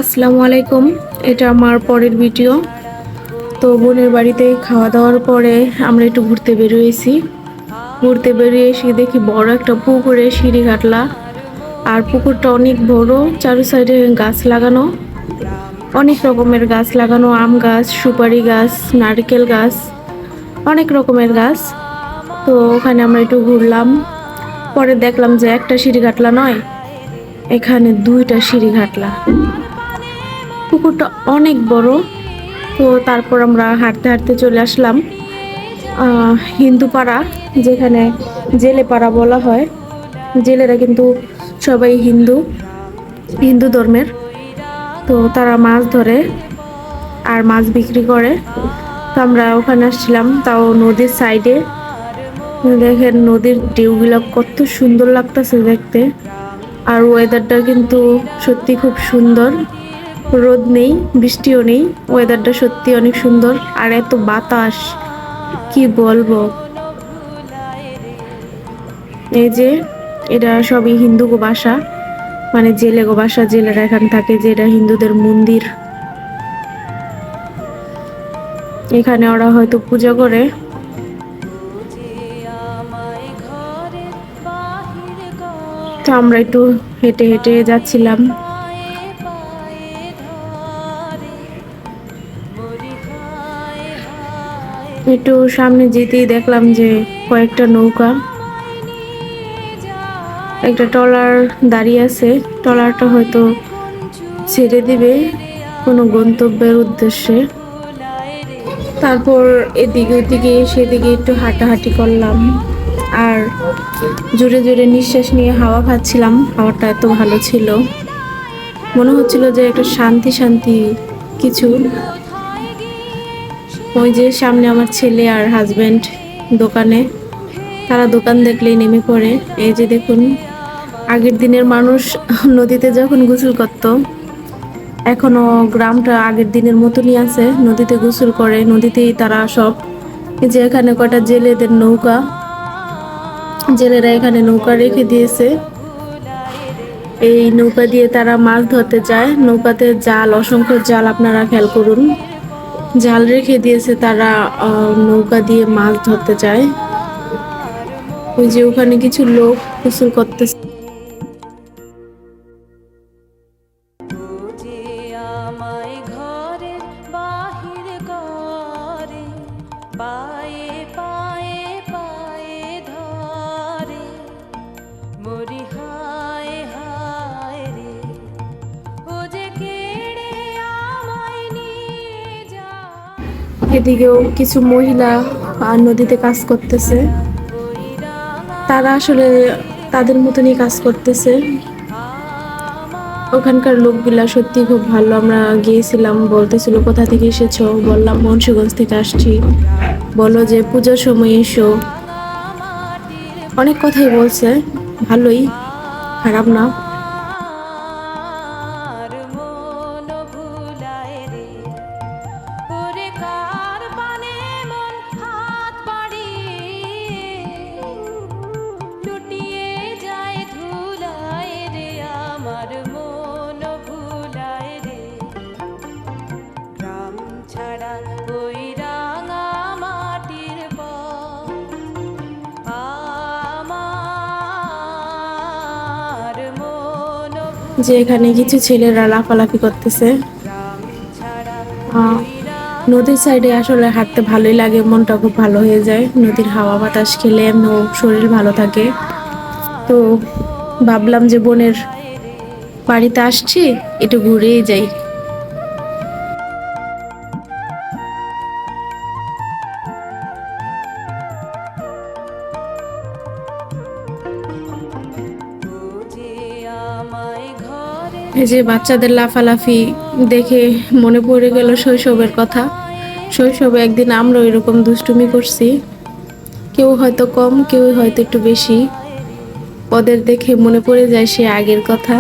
আসসালামু আলাইকুম। এটা আমার পরের ভিডিও। তো বোনের বাড়িতে খাওয়া দাওয়ার পরে আমরা একটু ঘুরতে বেরিয়েছি। ঘুরতে বেরিয়ে এসে দেখি বড় একটা পুকুরে সিঁড়ি ঘাটলা। আর পুকুরটা অনেক বড়, চারু সাইডে গাছ লাগানো, অনেক রকমের গাছ লাগানো, আম গাছ, সুপারি গাছ, নারকেল গাছ, অনেক রকমের গাছ। তো ওখানে আমরা একটু ঘুরলাম। পরে দেখলাম যে একটা সিঁড়ি ঘাটলা নয়, এখানে দুইটা সিঁড়ি ঘাটলা। পুকুরটা অনেক বড়। তো তারপর আমরা হাঁটতে হাঁটতে চলে আসলাম হিন্দু পাড়া, যেখানে জেলে পাড়া বলা হয়। জেলেরা কিন্তু সবাই হিন্দু হিন্দু ধর্মের। তো তারা মাছ ধরে আর মাছ বিক্রি করে। তো আমরা ওখানে আসছিলাম, তাও নদীর সাইডে। দেখেন নদীর ঢেউগুলো কত সুন্দর লাগতেছে দেখতে। আর ওয়েদারটা কিন্তু সত্যি খুব সুন্দর, রোদ নেই, বৃষ্টিও নেই, ওয়েদারটা সত্যি অনেক সুন্দর। আর এত বাতাস, কি বলবো। এই যে এটা সবই হিন্দু গো বাসা, মানে জেলে গো বাসা, জেলেরা এখানে থাকে, যে এটা হিন্দুদের মন্দির। এখানে ওরা হয়তো পূজা করে। তো আমরা একটু হেঁটে হেঁটে যাচ্ছিলাম। একটু সামনে যেতেই দেখলাম যে কয়েকটা নৌকা, একটা ট্রলার দাঁড়িয়ে আছে। ট্রলারটা হয়তো ছেড়ে দিবে কোনো গন্তব্যের উদ্দেশ্যে। তারপর এদিকে ওদিকে সেদিকে একটু হাঁটাহাঁটি করলাম, আর জোরে জোরে নিঃশ্বাস নিয়ে হাওয়া খাচ্ছিলাম। হাওয়াটা এত ভালো ছিল, মনে হচ্ছিল যে একটা শান্তি শান্তি কিছু। ওই যে সামনে আমার ছেলে আর হাজবেন্ড দোকানে, তারা দোকান দেখলেই নেমে পড়ে। এই যে দেখুন, আগের দিনের মানুষ নদীতে যখন গোসল করতো, এখনো গ্রামটা আগের দিনের মতনই আছে, নদীতে গোসল করে, নদীতেই তারা সব। এই যে এখানে কটা জেলেদের নৌকা, জেলেরা এখানে নৌকা রেখে দিয়েছে। এই নৌকা দিয়ে তারা মাছ ধরতে যায়। নৌকাতে জাল, অসংখ্য জাল, আপনারা খেয়াল করুন, জাল রেখে দিয়েছে তারা। নৌকা দিয়ে মাছ ধরতে যায়। ওই যে ওখানে কিছু লোক গোসল করতেছে। এদিকেও কিছু মহিলা নদীতে কাজ করতেছে। তারা আসলে তাদের মতনই কাজ করতেছে। ওখানকার লোকগুলা সত্যি খুব ভালো। আমরা গিয়েছিলাম, বলতেছিল কোথা থেকে এসেছো, বললাম মুন্সিগঞ্জ থেকে আসছি। বললো যে পূজার সময় এসো। অনেক কথাই বলছে, ভালোই, খারাপ না। যে এখানে কিছু ছেলেরা লাফালাফি করতেছে। নদীর সাইডে আসলে হাঁটতে ভালোই লাগে, মনটা খুব ভালো হয়ে যায়। নদীর হাওয়া বাতাস খেলে এমন শরীর ভালো থাকে। তো ভাবলাম যে বোনের বাড়িতে আসছি, একটু ঘুরেই যাই। এই যে বাচ্চাদের লাফালাফি দেখে মনে পড়ে গেল শৈশবের কথা। শৈশবে একদিন আমরা এরকম দুষ্টুমি করছি, কেউ হয়তো কম, কেউ হয়তো একটু বেশি। ওদের দেখে মনে পড়ে যায় সে আগের কথা।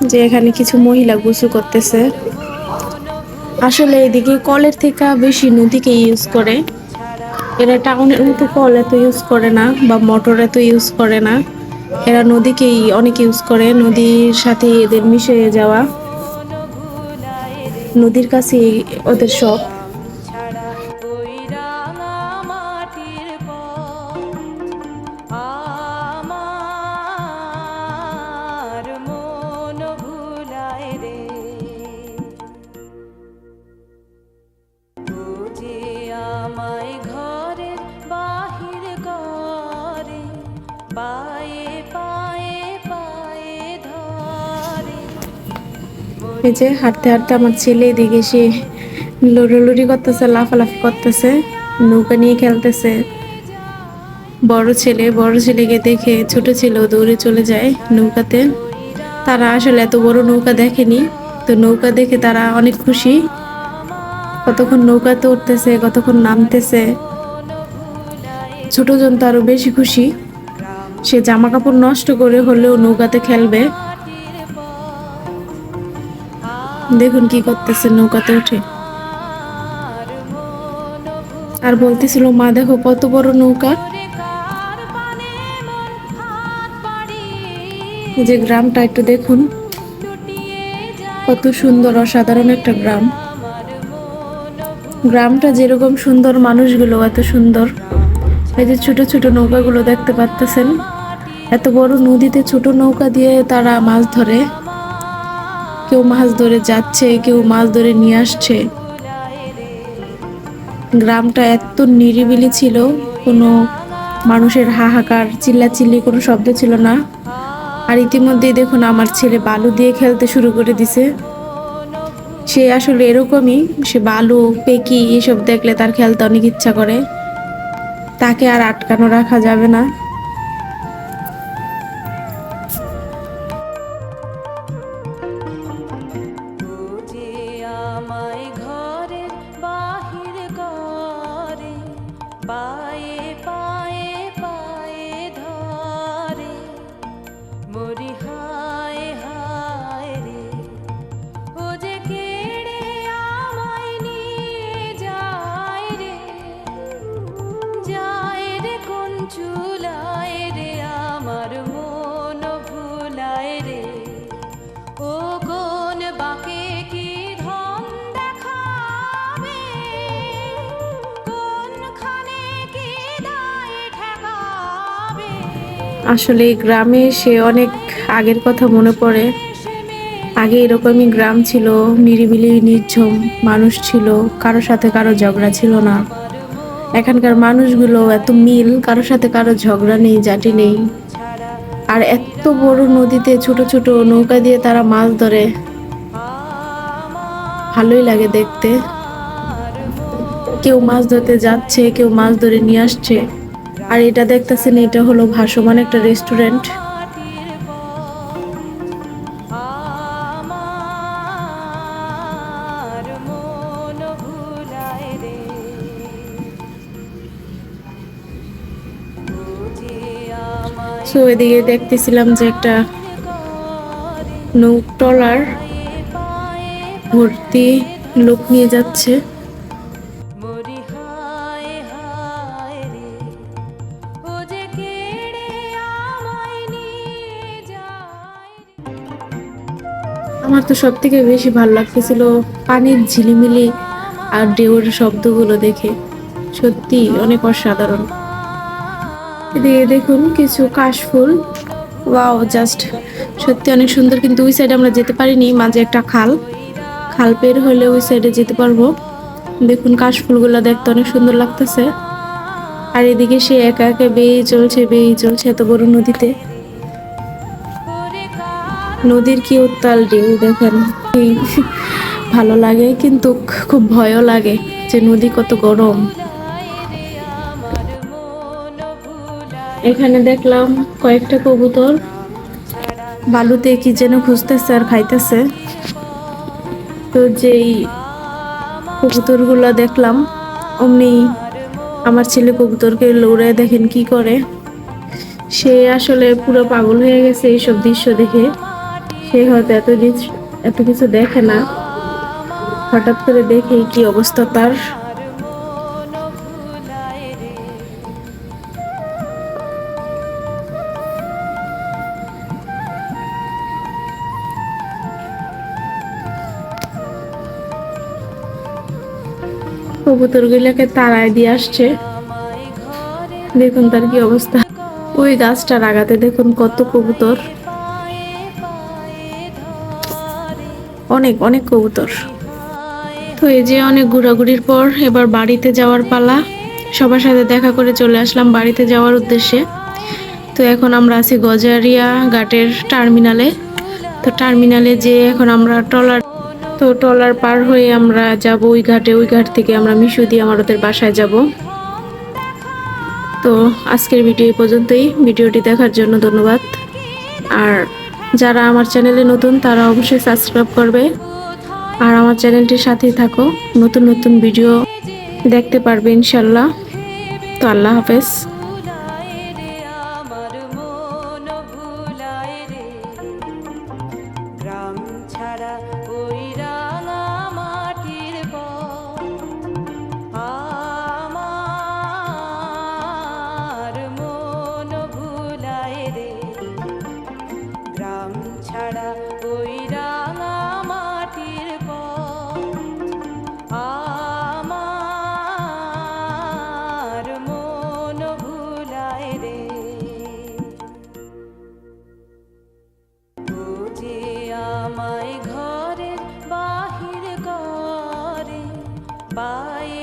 যে এখানে কিছু মহিলা গোসল করতেছে। আসলে এদিকে কলের থেকে বেশি নদীকে ইউজ করে। এরা টাউনের মতো কল এত ইউজ করে না বা মোটর এত ইউজ করে না। এরা নদীকেই অনেক ইউজ করে, নদীর সাথে এদের মিশে যাওয়া, নদীর কাছে ওদের সব। এই যে হাঁটতে হাঁটতে আমার ছেলে এদিকে সে লড়ালড়ি করতেছে, লাফালাফি করতেছে, নৌকা নিয়ে খেলতেছে। বড় ছেলেকে দেখে ছোট ছেলেও দৌড়ে চলে যায় নৌকাতে। তারা আসলে এত বড় নৌকা দেখেনি, তো নৌকা দেখে তারা অনেক খুশি। কতক্ষণ নৌকাতে উঠতেছে, কতক্ষণ নামতেছে। ছোট জন তো আরো বেশি খুশি, সে জামা কাপড় নষ্ট করে হলেও নৌকাতে খেলবে। দেখুন কি করতেছে নৌকাতে উঠে, আর বলতেছিল মা দেখো কত বড় নৌকা। যে গ্রামটা একটু দেখুন, কত সুন্দর, অসাধারণ একটা গ্রাম। গ্রামটা যেরকম সুন্দর, মানুষগুলো এত সুন্দর। এই যে ছোট ছোট নৌকাগুলো দেখতে পাচ্ছেন, এত বড় নদীতে ছোট নৌকা দিয়ে তারা মাছ ধরে। কেউ মাছ ধরে যাচ্ছে, কেউ মাছ ধরে নিয়ে আসছে। গ্রামটা এত নিরিবিলি ছিল, কোনো মানুষের হাহাকার চিল্লাচিল্লি কোনো শব্দ ছিল না। আর ইতিমধ্যেই দেখুন আমার ছেলে বালু দিয়ে খেলতে শুরু করে দিছে। সে আসলে এরকমই, সে বালু পেকি এসব দেখলে তার খেলতে অনেক ইচ্ছা করে, তাকে আর আটকানো রাখা যাবে না। আসলে গ্রামে সে অনেক আগের কথা মনে পড়ে। আগে এরকমই গ্রাম ছিল, নিরিবিলি নির্ঝুম মানুষ ছিল, কারোর সাথে কারো ঝগড়া ছিল না। এখানকার মানুষগুলো এত মিল, কারোর সাথে কারো ঝগড়া নেই, জাটি নেই। আর এত বড় নদীতে ছোট ছোট নৌকা দিয়ে তারা মাছ ধরে, ভালোই লাগে দেখতে। কেউ মাছ ধরতে যাচ্ছে, কেউ মাছ ধরে নিয়ে আসছে। আর এটা দেখতেছেন, এটা হলো ভাসমান একটা রেস্টুরেন্ট। সো এদিকে দেখতেছিলাম যে একটা নৌটলার ভর্তি লোক নিয়ে যাচ্ছে। আমার তো সব থেকে বেশি ভালো লাগতেছিল পানির ঝিলিমিলি আর ঢেউর শব্দগুলো দেখে, সত্যি অনেক অসাধারণ। এদিকে দেখুন কিছু কাশফুল, ওয়াও, জাস্ট সত্যি অনেক সুন্দর। কিন্তু ওই সাইডে আমরা যেতে পারিনি, মাঝে একটা খাল বের হলে ওই সাইডে যেতে পারবো। দেখুন কাশফুলগুলো দেখতে অনেক সুন্দর লাগতেছে। আর এদিকে সে একা একা বেয়ে চলছে এত বড় নদীতে। নদীর কি উত্তাল ঢেউ দেখেন, ভালো লাগে কিন্তু খুব ভয়ও লাগে যে নদী কত গরম। এখানে দেখলাম কয়েকটা কবুতর বালুতে কি যেন খুঁজতেছে আর খাইতেছে। তো যেই কবুতরগুলো দেখলাম, অমনি আমার ছেলে কবুতরকে লড়ে দেখেন কি করে। সে আসলে পুরো পাগল হয়ে গেছে এইসব দৃশ্য দেখে। সে হয়তো এত কিছু দেখে না, হঠাৎ করে দেখে কি অবস্থা তার। কবুতর গুলাকে তাড়ায় দিয়ে আসছে, দেখুন তার কি অবস্থা। ওই গাছটার আগাতে দেখুন কত কবুতর, অনেক অনেক কবুতর। তো এই যে অনেক ঘোরাঘুরির পর এবার বাড়িতে যাওয়ার পালা। সবার সাথে দেখা করে চলে আসলাম বাড়িতে যাওয়ার উদ্দেশ্যে। তো এখন আমরা আছি গজারিয়া ঘাটের টার্মিনালে। তো টার্মিনালে যে এখন আমরা ট্রলার পার হয়ে আমরা যাব ওই ঘাটে, ওই ঘাট থেকে আমরা মিশুদি আমাদের বাসায় যাব। তো আজকের ভিডিও এই পর্যন্তই। ভিডিওটি দেখার জন্য ধন্যবাদ। আর যারা আমার চ্যানেলে নতুন তারা অবশ্যই সাবস্ক্রাইব করবে, আর আমার চ্যানেলটির সাথেই থাকো, নতুন নতুন ভিডিও দেখতে পারবে ইনশাল্লাহ। তো আল্লাহ হাফেজ। গ্রাম ছাড়া ওই রাঙা মাটির আমার মন ভুলায় রে, গ্রাম ছাড়া ওই রাঙা মাটির আমার মন ভুলায় রে। যে আমায় ঘরের বাহির করে পায়ে